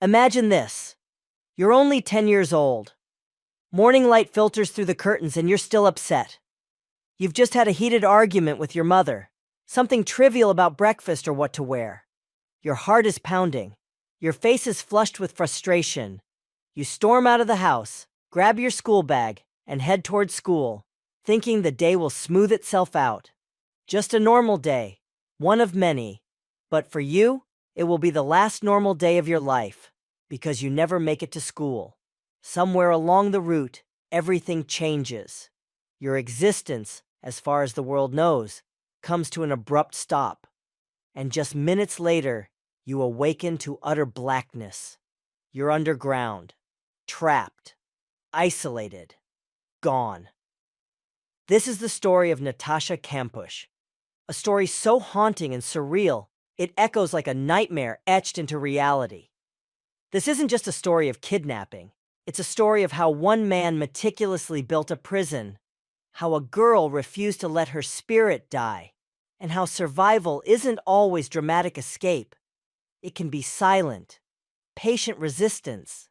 Imagine this. You're only 10 years old. Morning light filters through the curtains and you're still upset. You've just had a heated argument with your mother. Something trivial about breakfast or what to wear. Your heart is pounding. Your face is flushed with frustration. You storm out of the house, grab your school bag, and head towards school, thinking the day will smooth itself out. Just a normal day, one of many. But for you, it will be the last normal day of your life, because you never make it to school. Somewhere along the route, everything changes. Your existence, as far as the world knows, comes to an abrupt stop. And just minutes later, you awaken to utter blackness. You're underground, trapped, isolated, gone. This is the story of Natascha Kampusch, a story so haunting and surreal, it echoes like a nightmare etched into reality. This isn't just a story of kidnapping. It's a story of how one man meticulously built a prison, how a girl refused to let her spirit die, and how survival isn't always dramatic escape. It can be silent, patient resistance.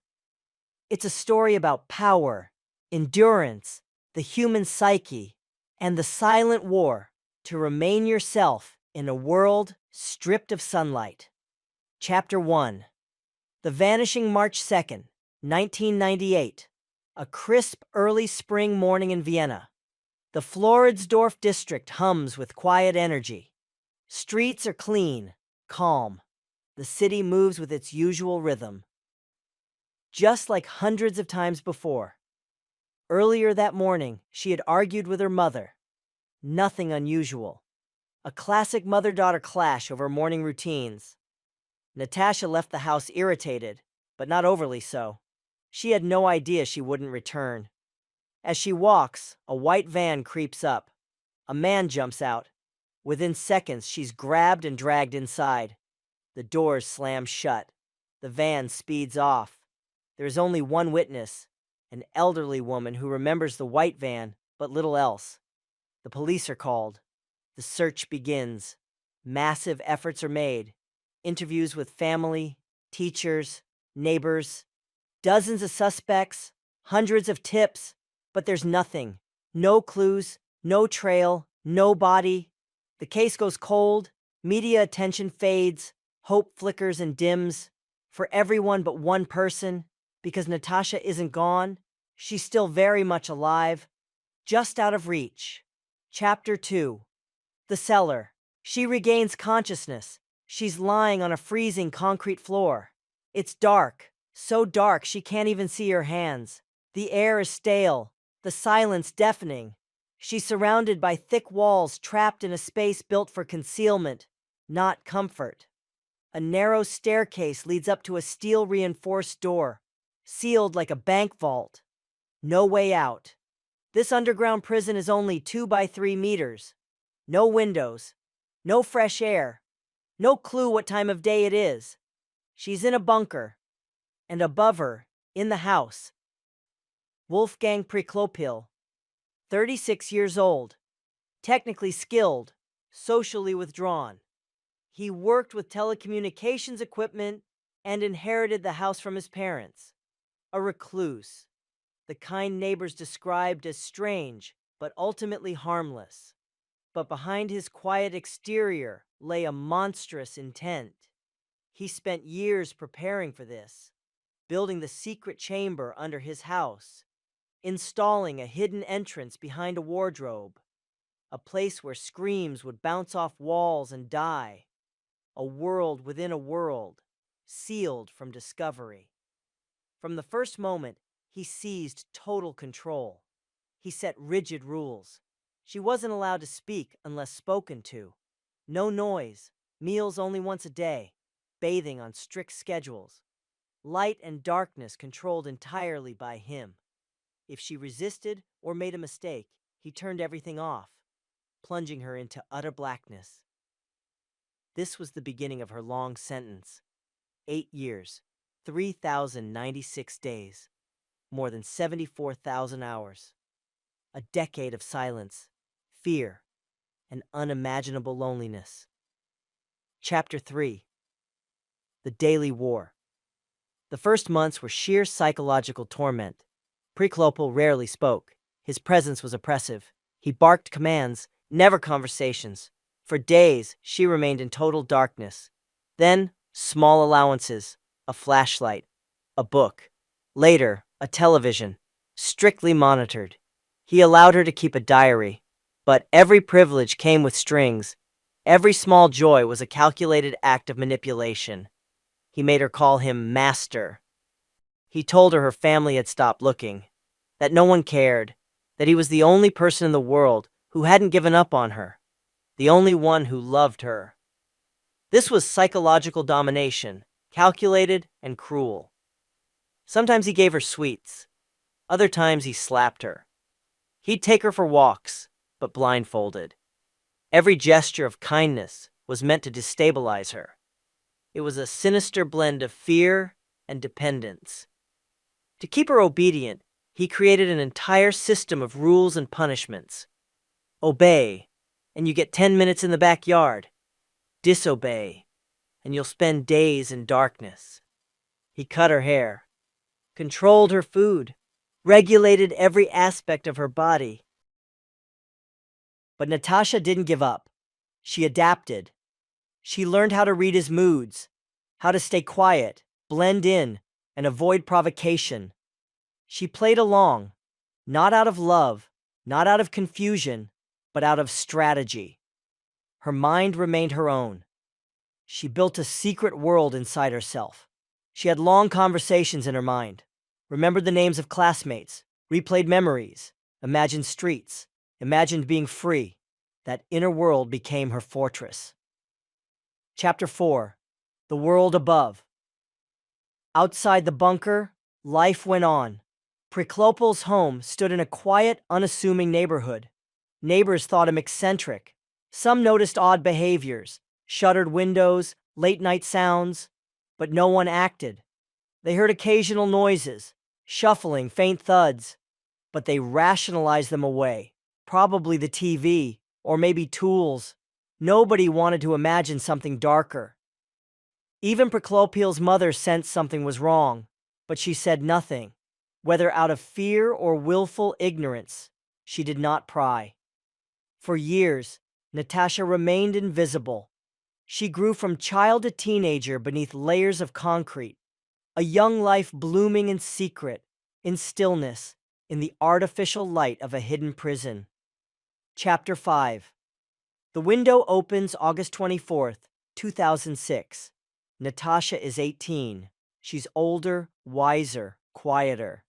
It's a story about power, endurance, the human psyche, and the silent war to remain yourself in a world stripped of sunlight. Chapter 1. The Vanishing, March 2nd, 1998. A crisp early spring morning in Vienna. The Floridsdorf district hums with quiet energy. Streets are clean, calm. The city moves with its usual rhythm. Just like hundreds of times before. Earlier that morning, she had argued with her mother. Nothing unusual. A classic mother-daughter clash over morning routines. Natascha left the house irritated, but not overly so. She had no idea she wouldn't return. As she walks, a white van creeps up. A man jumps out. Within seconds, she's grabbed and dragged inside. The doors slam shut. The van speeds off. There is only one witness, an elderly woman who remembers the white van, but little else. The police are called. The search begins. Massive efforts are made. Interviews with family, teachers, neighbors, dozens of suspects, hundreds of tips, but there's nothing. No clues, no trail, no body. The case goes cold, media attention fades, hope flickers and dims. For everyone but one person, because Natascha isn't gone, she's still very much alive, just out of reach. Chapter 2. The cellar. She regains consciousness. She's lying on a freezing concrete floor. It's dark, so dark she can't even see her hands. The air is stale, the silence deafening. She's surrounded by thick walls, trapped in a space built for concealment, not comfort. A narrow staircase leads up to a steel-reinforced door, sealed like a bank vault. No way out. This underground prison is only 2 by 3 meters. No windows, no fresh air, no clue what time of day it is. She's in a bunker, and above her, in the house, Wolfgang Priklopil, 36 years old, technically skilled, socially withdrawn. He worked with telecommunications equipment and inherited the house from his parents. A recluse, the kind neighbors described as strange, but ultimately harmless. But behind his quiet exterior lay a monstrous intent. He spent years preparing for this, building the secret chamber under his house, installing a hidden entrance behind a wardrobe, a place where screams would bounce off walls and die, a world within a world, sealed from discovery. From the first moment, he seized total control. He set rigid rules. She wasn't allowed to speak unless spoken to. No noise, meals only once a day, bathing on strict schedules. Light and darkness controlled entirely by him. If she resisted or made a mistake, he turned everything off, plunging her into utter blackness. This was the beginning of her long sentence. 8 years, 3,096 days, more than 74,000 hours. A decade of silence, fear, and unimaginable loneliness. Chapter 3. The Daily War. The first months were sheer psychological torment. Priklopil rarely spoke. His presence was oppressive. He barked commands, never conversations. For days, she remained in total darkness. Then, small allowances, a flashlight, a book. Later, a television, strictly monitored. He allowed her to keep a diary, but every privilege came with strings. Every small joy was a calculated act of manipulation. He made her call him master. He told her family had stopped looking, that no one cared, that he was the only person in the world who hadn't given up on her, the only one who loved her. This was psychological domination, calculated and cruel. Sometimes he gave her sweets. Other times he slapped her. He'd take her for walks, but blindfolded. Every gesture of kindness was meant to destabilize her. It was a sinister blend of fear and dependence. To keep her obedient, he created an entire system of rules and punishments. Obey, and you get 10 minutes in the backyard. Disobey, and you'll spend days in darkness. He cut her hair, controlled her food, regulated every aspect of her body. But Natascha didn't give up. She adapted. She learned how to read his moods, how to stay quiet, blend in, and avoid provocation. She played along, not out of love, not out of confusion, but out of strategy. Her mind remained her own. She built a secret world inside herself. She had long conversations in her mind, remembered the names of classmates, replayed memories, imagined streets, imagined being free. That inner world became her fortress. Chapter 4. The World Above. Outside the bunker, life went on. Priklopil's home stood in a quiet, unassuming neighborhood. Neighbors thought him eccentric. Some noticed odd behaviors, shuttered windows, late-night sounds, but no one acted. They heard occasional noises, shuffling, faint thuds, but they rationalized them away. Probably the TV, or maybe tools. Nobody wanted to imagine something darker. Even Priklopil's mother sensed something was wrong, but she said nothing. Whether out of fear or willful ignorance, she did not pry. For years, Natascha remained invisible. She grew from child to teenager beneath layers of concrete, a young life blooming in secret, in stillness, in the artificial light of a hidden prison. Chapter 5. The window opens August 24th, 2006. Natascha is 18. She's older, wiser, quieter.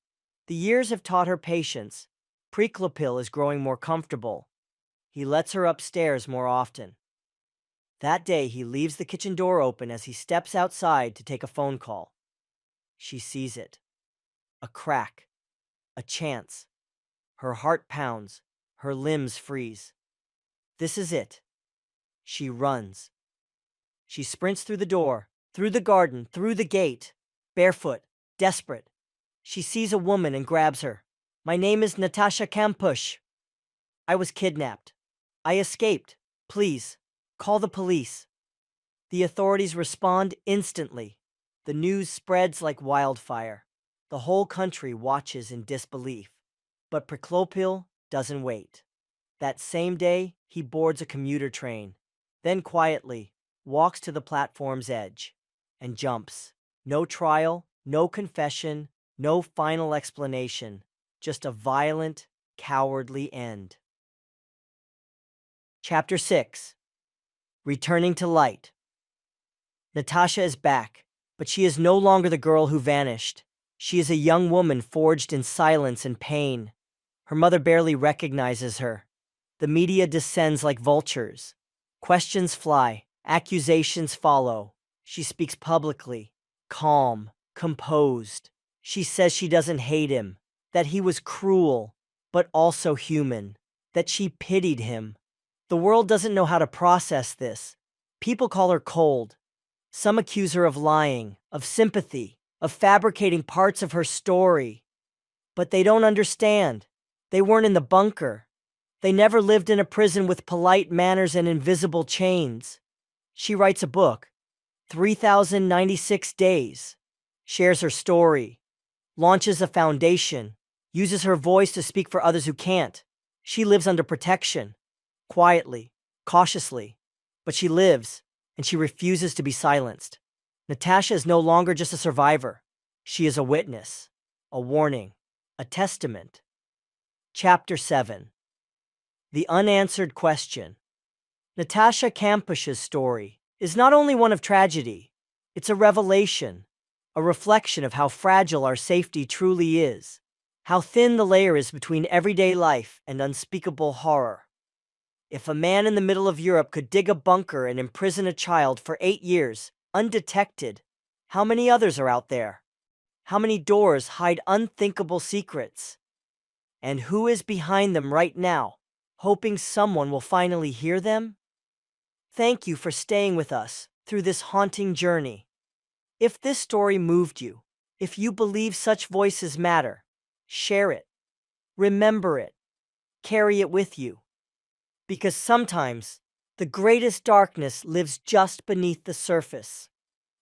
The years have taught her patience. Priklopil is growing more comfortable. He lets her upstairs more often. That day, he leaves the kitchen door open as he steps outside to take a phone call. She sees it. A crack. A chance. Her heart pounds. Her limbs freeze. This is it. She runs. She sprints through the door, through the garden, through the gate, barefoot, desperate. She sees a woman and grabs her. My name is Natascha Kampusch. I was kidnapped. I escaped. Please, call the police. The authorities respond instantly. The news spreads like wildfire. The whole country watches in disbelief. But Priklopil doesn't wait. That same day, he boards a commuter train, then quietly walks to the platform's edge and jumps. No trial, no confession, no final explanation, just a violent, cowardly end. Chapter 6. Returning to light. Natascha is back, but she is no longer the girl who vanished. She is a young woman forged in silence and pain. Her mother barely recognizes her. The media descends like vultures. Questions fly, accusations follow. She speaks publicly, calm, composed. She says she doesn't hate him, that he was cruel, but also human, that she pitied him. The world doesn't know how to process this. People call her cold. Some accuse her of lying, of sympathy, of fabricating parts of her story. But they don't understand. They weren't in the bunker. They never lived in a prison with polite manners and invisible chains. She writes a book, 3,096 Days. shares her story, launches a foundation, uses her voice to speak for others who can't. She lives under protection, quietly, cautiously, but she lives, and she refuses to be silenced. Natascha is no longer just a survivor. She is a witness, a warning, a testament. Chapter 7. The Unanswered Question. Natascha Kampusch's story is not only one of tragedy, it's a revelation, a reflection of how fragile our safety truly is, how thin the layer is between everyday life and unspeakable horror. If a man in the middle of Europe could dig a bunker and imprison a child for 8 years, undetected, how many others are out there? How many doors hide unthinkable secrets? And who is behind them right now, hoping someone will finally hear them? Thank you for staying with us through this haunting journey. If this story moved you, if you believe such voices matter, share it, remember it, carry it with you. Because sometimes the greatest darkness lives just beneath the surface,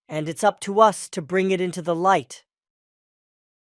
and it's up to us to bring it into the light.